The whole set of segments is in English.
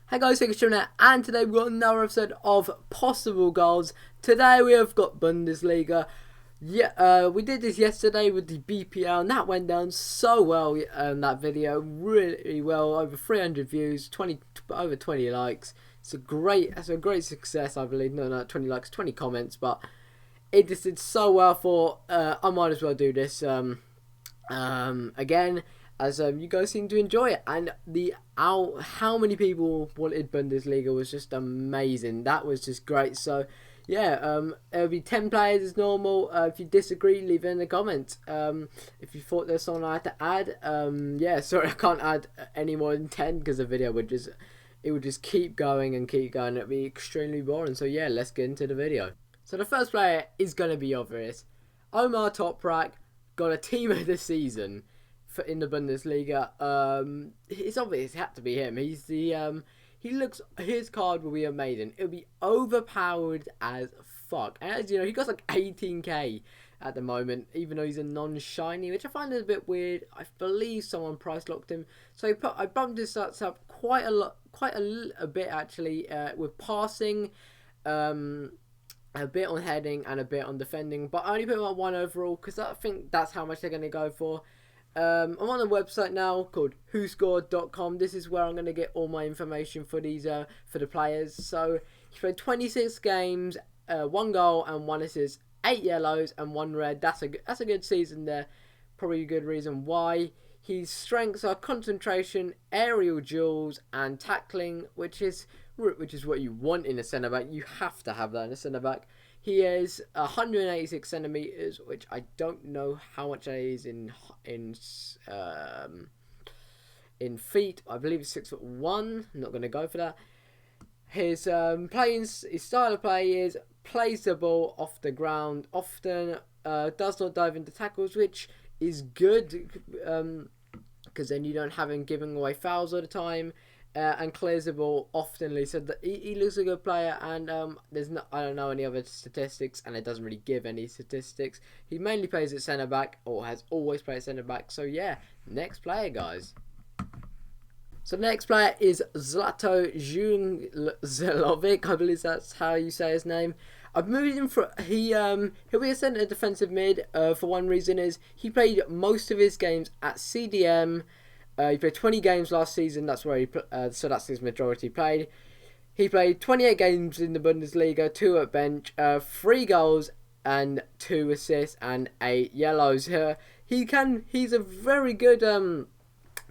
Hey guys, TheTurkeyChampion, and today we've got another episode of Possible Goals. Today we have got Bundesliga. Yeah, we did this yesterday with the BPL, and that went down so well. That video really well, over 300 views, over 20 likes. It's a great success, I believe. No, 20 likes, 20 comments, but it just did so well. For I might as well do this again, as you guys seem to enjoy it, and how many people wanted Bundesliga was just amazing. That was just great. So yeah, it'll be 10 players as normal. If you disagree, leave it in the comments. If you thought there's something I had to add, yeah, sorry, I can't add any more than 10 because the video would just keep going and keep going. It'd be extremely boring. So yeah, let's get into the video. So the first player is going to be obvious. Omar Toprak got a team of the season in the Bundesliga. It's obvious it had to be him. He's the his card will be amazing. It'll be overpowered as fuck. And as you know, he got like 18k at the moment, even though he's a non-shiny, which I find is a bit weird. I believe someone price locked him, so I bumped his stats up quite a bit actually, with passing, a bit on heading and a bit on defending, but I only put him at 1 overall because I think that's how much they're going to go for. I'm on a website now called whoscored.com. This is where I'm going to get all my information for these for the players. So he played 26 games, 1 goal and 1 assist, 8 yellows and 1 red. That's a good season there. Probably a good reason why. His strengths are concentration, aerial duels, and tackling, which is what you want in a centre back. You have to have that in a centre back. He is 186 centimeters, which I don't know how much that is in feet. I believe it's 6'1". I'm not going to go for that. His style of play is plays the ball off the ground often, does not dive into tackles, which is good because then you don't have him giving away fouls all the time. And clears the ball oftenly, so that he looks a good player. And I don't know any other statistics, and it doesn't really give any statistics. He mainly plays at centre back, or has always played centre back. So yeah, next player, guys. So the next player is Zlatko Junuzovic. I believe that's how you say his name. I've moved him for he'll be a centre defensive mid. For one reason is he played most of his games at CDM. He played 20 games last season. That's where so that's his majority played. He played 28 games in the Bundesliga, 2 at bench, 3 goals and 2 assists and 8 yellows. He's a very good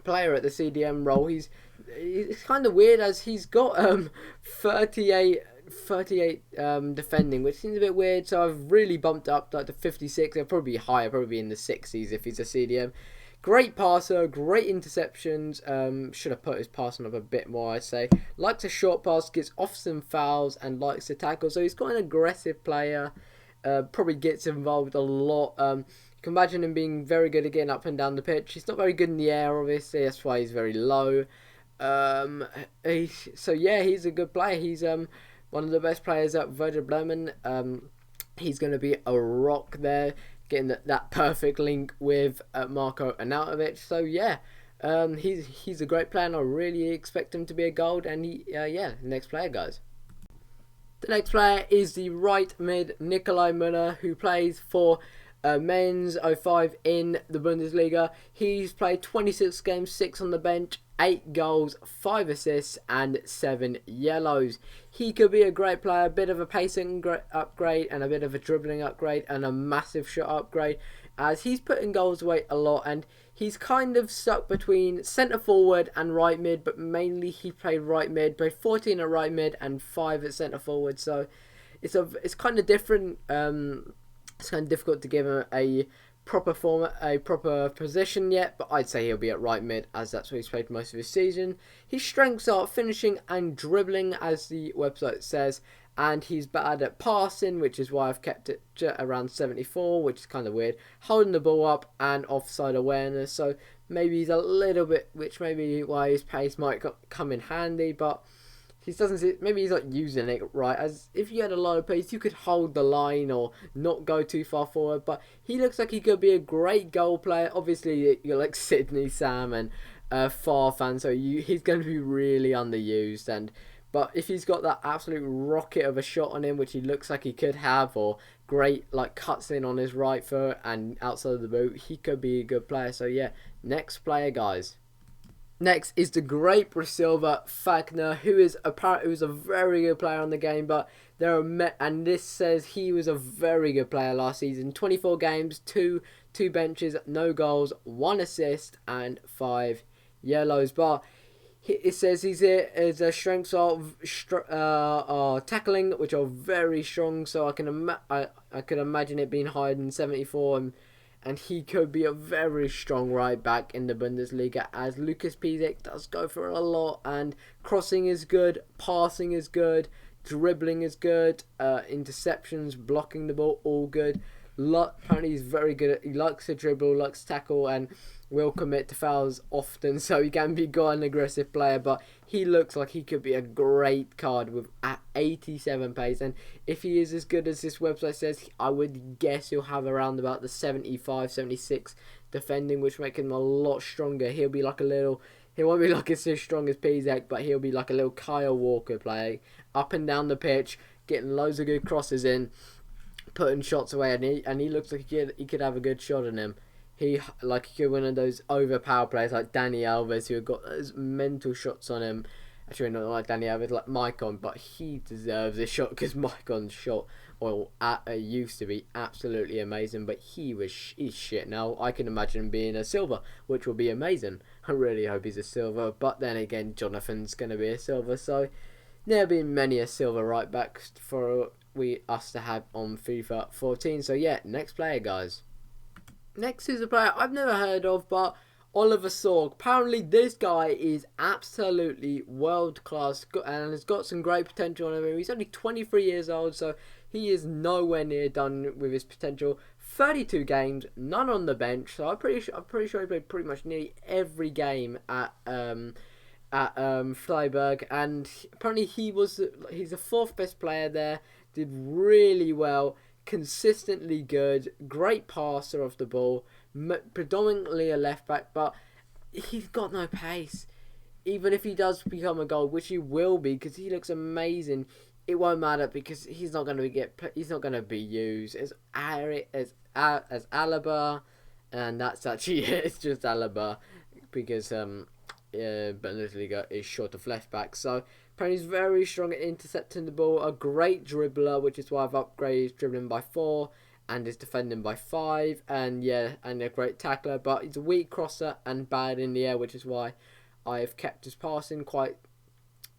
player at the CDM role. He's kind of weird as he's got 38 defending, which seems a bit weird. So I've really bumped up like to 56. It'll probably be higher, probably in the 60s if he's a CDM. Great passer, great interceptions. Should have put his passing up a bit more, I'd say. Likes a short pass, gets often fouls, and likes to tackle. So he's got an aggressive player. Probably gets involved a lot. You can imagine him being very good at getting up and down the pitch. He's not very good in the air, obviously. That's why he's very low. So yeah, he's a good player. He's one of the best players at Werder Bremen. He's going to be a rock there, getting that perfect link with Marko Arnautovic. So yeah, he's a great player, and I really expect him to be a gold. And yeah, next player, guys. The next player is the right mid Nikolai Muller, who plays for Mainz 05 in the Bundesliga. He's played 26 games, 6 on the bench, 8 goals, 5 assists and 7 yellows. He could be a great player, a bit of a pacing upgrade and a bit of a dribbling upgrade and a massive shot upgrade, as he's putting goals away a lot, and he's kind of stuck between centre forward and right mid, but mainly he played right mid, played 14 at right mid and 5 at centre forward. So it's kind of different. It's kind of difficult to give him a proper position yet, but I'd say he'll be at right mid, as that's where he's played most of his season. His strengths are finishing and dribbling, as the website says, and he's bad at passing, which is why I've kept it around 74, which is kind of weird. Holding the ball up and offside awareness, so maybe he's a little bit, which maybe why his pace might come in handy, but maybe he's not using it right. As if you had a lot of pace, you could hold the line or not go too far forward. But he looks like he could be a great goal player. Obviously, you're like Sydney Sam and far fan, so he's going to be really underused. But if he's got that absolute rocket of a shot on him, which he looks like he could have, or great like cuts in on his right foot and outside of the boot, he could be a good player. So yeah, next player, guys. Next is the great Brazilian Fagner, who is a very good player on the game, but and this says he was a very good player last season. 24 games, two benches, no goals, 1 assist, and 5 yellows. But it says he's here as a strengths of tackling, which are very strong. So I could imagine it being higher than 74, and he could be a very strong right back in the Bundesliga, as Lucas Piszczek does go for a lot, and crossing is good, passing is good, dribbling is good, interceptions, blocking the ball, all good. Apparently he's very good. He likes to dribble, likes to tackle, and will commit to fouls often, so he can be quite an aggressive player. But he looks like he could be a great card with 87 pace, and if he is as good as this website says, I would guess he'll have around about the 75, 76 defending, which make him a lot stronger. He'll be like he won't be like as strong as Piszczek, but he'll be like a little Kyle Walker player, up and down the pitch, getting loads of good crosses in, putting shots away, and he looks like he could have a good shot on him. He could be one of those overpowered players like Dani Alves, who have got those mental shots on him. Actually, not like Dani Alves, like Maicon, but he deserves a shot because Maicon's shot, used to be absolutely amazing, but he's shit now. I can imagine him being a silver, which will be amazing. I really hope he's a silver, but then again, Jonathan's going to be a silver, so there have been many a silver right back for us to have on FIFA 14. So yeah, next player, guys. Next is a player I've never heard of, but Oliver Sorg. Apparently this guy is absolutely world class and has got some great potential on him. He's only 23 years old, so he is nowhere near done with his potential. 32 games, none on the bench, so I'm pretty sure he played pretty much nearly every game at Freiburg, and apparently he's the 4th best player there. Did really well, consistently good, great passer of the ball, predominantly a left back, but he's got no pace. Even if he does become a goal, which he will be, because he looks amazing, it won't matter because he's not going to be used as Alaba, and that's actually it. It's just Alaba because Bundesliga is short of left back. So apparently he's very strong at intercepting the ball, a great dribbler, which is why I've upgraded his dribbling by 4 and his defending by 5, and a great tackler, but he's a weak crosser and bad in the air, which is why I've kept his passing quite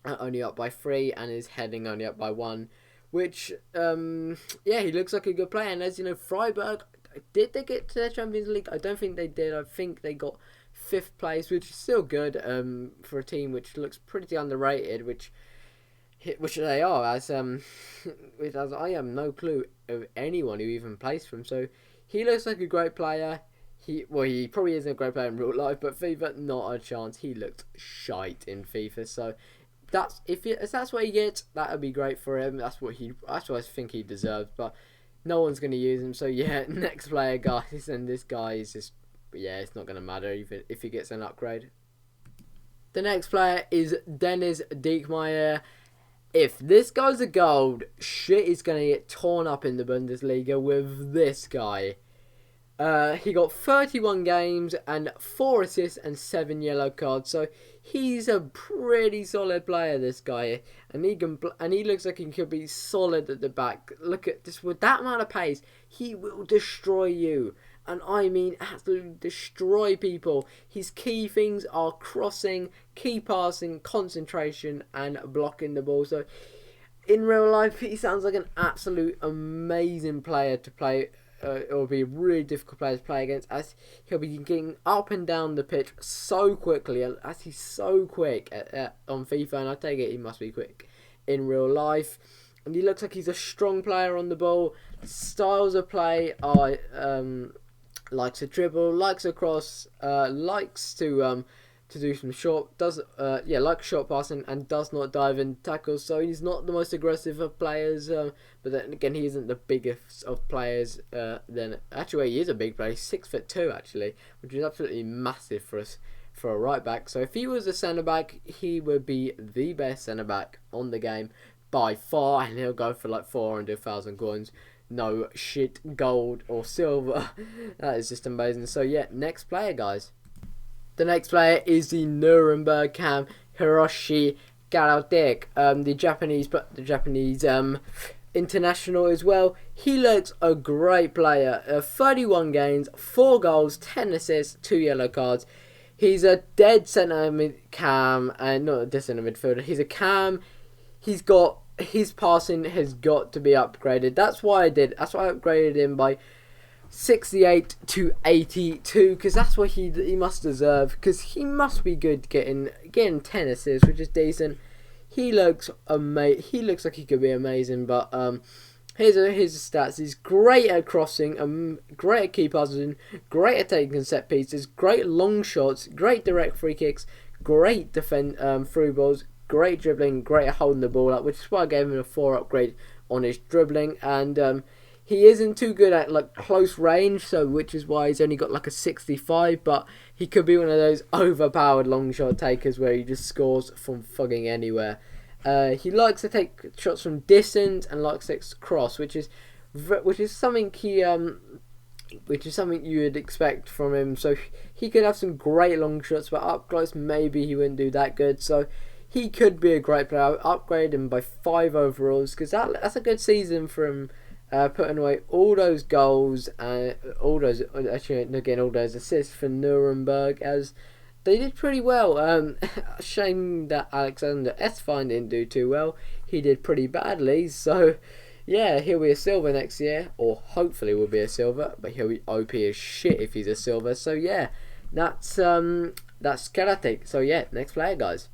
only up by 3 and his heading only up by 1, which he looks like a good player. And as you know, Freiburg, did they get to their Champions League? I don't think they did. I think they got 5th place, which is still good for a team which looks pretty underrated, which they are, as I have no clue of anyone who even plays for him. So he looks like a great player. He probably isn't a great player in real life, but FIFA, not a chance. He looked shite in FIFA. So if that's what he gets, that would be great for him. That's what I think he deserves. But no one's going to use him. So yeah, next player, guys, and this guy is just, it's not going to matter even if he gets an upgrade. The next player is Dennis Diekmeier. If this guy's a gold, shit is going to get torn up in the Bundesliga with this guy. He got 31 games and 4 assists and 7 yellow cards. So he's a pretty solid player, this guy, and he looks like he could be solid at the back. Look at this, with that amount of pace, he will destroy you. And I mean absolutely destroy people. His key things are crossing, key passing, concentration, and blocking the ball. So in real life, he sounds like an absolute amazing player to play. It will be a really difficult player to play against, as he'll be getting up and down the pitch so quickly, as he's so quick on FIFA, and I take it he must be quick in real life. And he looks like he's a strong player on the ball. Styles of play are likes to dribble, likes to cross, likes to do some likes short passing, and does not dive in tackles. So he's not the most aggressive of players, but then again, he isn't the biggest of players. Then actually, he is a big player. He's 6'2" actually, which is absolutely massive for a right back. So if he was a centre back, he would be the best centre back on the game by far, and he'll go for like 400,000 coins. No shit, gold or silver. That is just amazing. So yeah, next player, guys. The next player is the Nuremberg cam, Hiroshi Kiyotake, the Japanese international as well. He looks a great player. 31 games, 4 goals, 10 assists, 2 yellow cards. He's a dead centre cam, and not a dead centre midfielder. He's a cam. His passing has got to be upgraded. That's why I upgraded him by 68 to 82, because that's what he must deserve, because he must be good getting 10 assists, which is decent. He looks he looks like he could be amazing, but here's his stats. He's great at crossing, great at key passing, great at taking set pieces, great long shots, great direct free kicks, great through balls, great dribbling, great at holding the ball up, which is why I gave him a 4 upgrade on his dribbling. And he isn't too good at like close range, so which is why he's only got like a 65. But he could be one of those overpowered long shot takers where he just scores from fucking anywhere. He likes to take shots from distance and likes to cross, which is something you would expect from him. So he could have some great long shots, but up close maybe he wouldn't do that good. So he could be a great player. I would upgrade him by 5 overalls, because that's a good season for him, putting away all those goals and all those assists for Nuremberg, as they did pretty well. Shame that Alexander Esfine didn't do too well. He did pretty badly. So yeah, he'll be a silver next year, or hopefully will be a silver, but he'll be OP as shit if he's a silver. So yeah, that's Kiyotake. So yeah, next player, guys.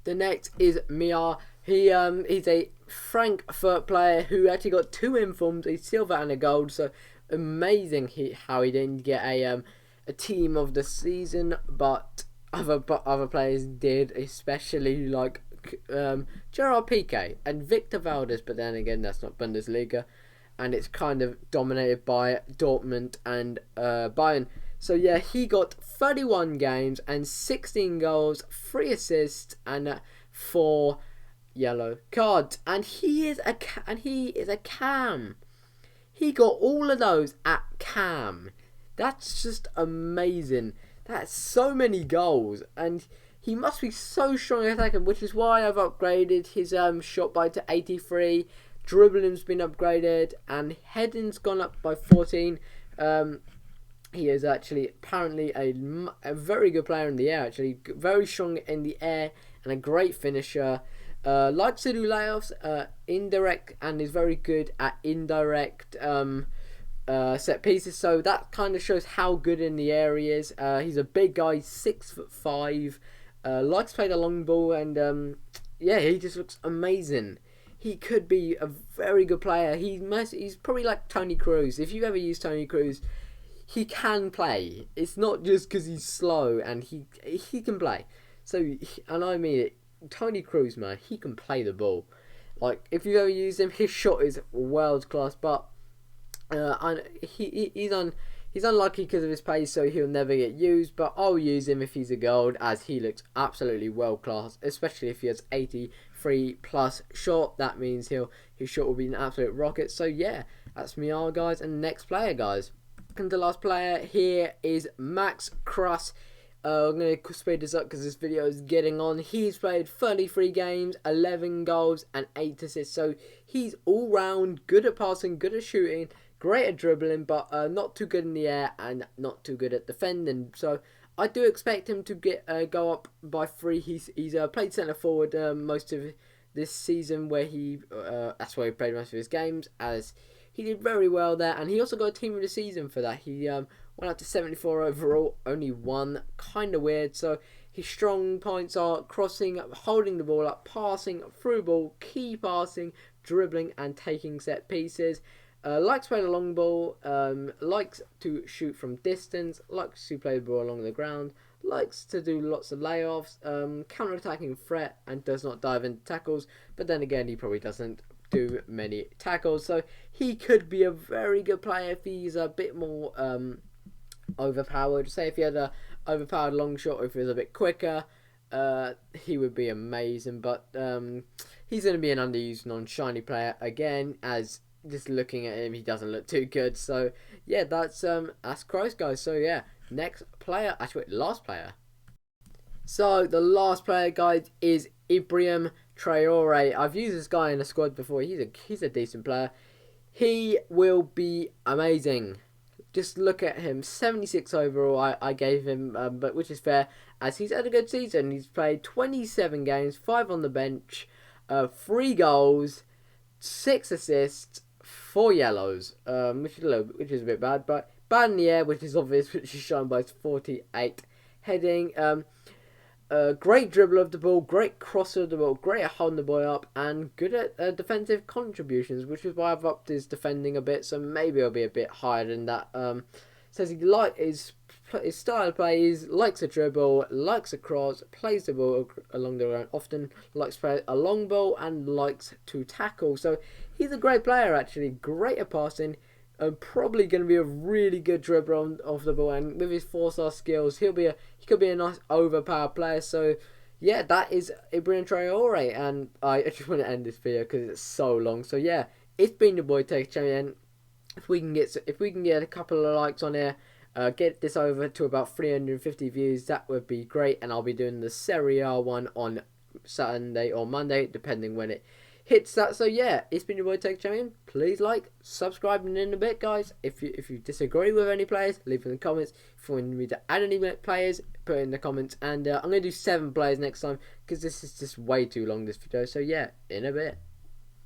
The next is Meier. He's a Frankfurt player who actually got 2 informs, a silver and a gold. So amazing how he didn't get a team of the season, but other players did, especially like Gerard Piqué and Victor Valdez. But then again, that's not Bundesliga, and it's kind of dominated by Dortmund and Bayern. So yeah, he got 31 games and 16 goals, 3 assists, and 4 yellow cards. And he is a cam. He got all of those at cam. That's just amazing. That's so many goals, and he must be so strong at attacking, which is why I've upgraded his shot by to 83. Dribbling's been upgraded, and heading's gone up by 14. He is actually apparently a very good player in the air, actually. Very strong in the air and a great finisher. Likes to do layoffs, indirect, and is very good at indirect set pieces. So that kind of shows how good in the air he is. He's a big guy, 6'5". Likes to play the long ball, and yeah, he just looks amazing. He could be a very good player. He's probably like Toni Kroos. If you ever use Toni Kroos, he can play. It's not just because he's slow, and he can play. So, and I mean it, Toni Kroos, man, he can play the ball. Like, if you ever use him, his shot is world class. But he's unlucky because of his pace, so he'll never get used. But I'll use him if he's a gold, as he looks absolutely world class. Especially if he has 83 plus shot, that means his shot will be an absolute rocket. So yeah, that's Meier, guys. And next player, guys. And the last player here is Max Kruse. I'm going to speed this up because this video is getting on. He's played 33 games, 11 goals and 8 assists. So he's all round, good at passing, good at shooting, great at dribbling, but not too good in the air and not too good at defending. So I do expect him to go up by 3. He's played centre forward most of this season, where that's where he played most of his games, as he did very well there, and he also got a team of the season for that. He went up to 74 overall, only 1, kind of weird. So his strong points are crossing, holding the ball up, passing, through ball, key passing, dribbling, and taking set pieces. Likes to play the long ball, likes to shoot from distance, likes to play the ball along the ground, likes to do lots of layoffs, counter-attacking threat, and does not dive into tackles. But then again, he probably doesn't do many tackles, so he could be a very good player if he's a bit more overpowered. Say if he had a overpowered long shot, or if he was a bit quicker, he would be amazing. But he's going to be an underused, non-shiny player again, as just looking at him, he doesn't look too good. So yeah, that's Kroos, guys. So yeah, next player, actually last player. So the last player, guys, is Ibrahima Traore. I've used this guy in a squad before. He's a decent player. He will be amazing. Just look at him, 76 overall. I gave him, but which is fair, as he's had a good season. He's played 27 games, 5 on the bench, 3 goals, 6 assists, 4 yellows, which is a bit bad, but bad in the air, which is obvious, which is shown by his 48 heading. Great dribble of the ball, great crosser of the ball, great at holding the ball up, and good at defensive contributions, which is why I've upped his defending a bit, so maybe I'll be a bit higher than that. Says he his style of play is likes a dribble, likes a cross, plays the ball along the ground, often likes to play a long ball, and likes to tackle. So he's a great player, actually, great at passing. Probably going to be a really good dribbler off the ball, and with his 4-star skills, he could be a nice overpowered player. So yeah, that is Ibrahima Traore, and I just want to end this video because it's so long. So yeah, it's been the boy TheTurkeyChampion. If we can get a couple of likes on here, get this over to about 350 views, that would be great. And I'll be doing the Serie A one on Sunday or Monday, depending when it hits that. So yeah, it's been your boy TheTurkeyChampion. Please like, subscribe, and in a bit, guys. If you disagree with any players, leave in the comments. If you want me to add any players, put it in the comments. And I'm gonna do 7 players next time because this is just way too long, this video. So yeah, in a bit.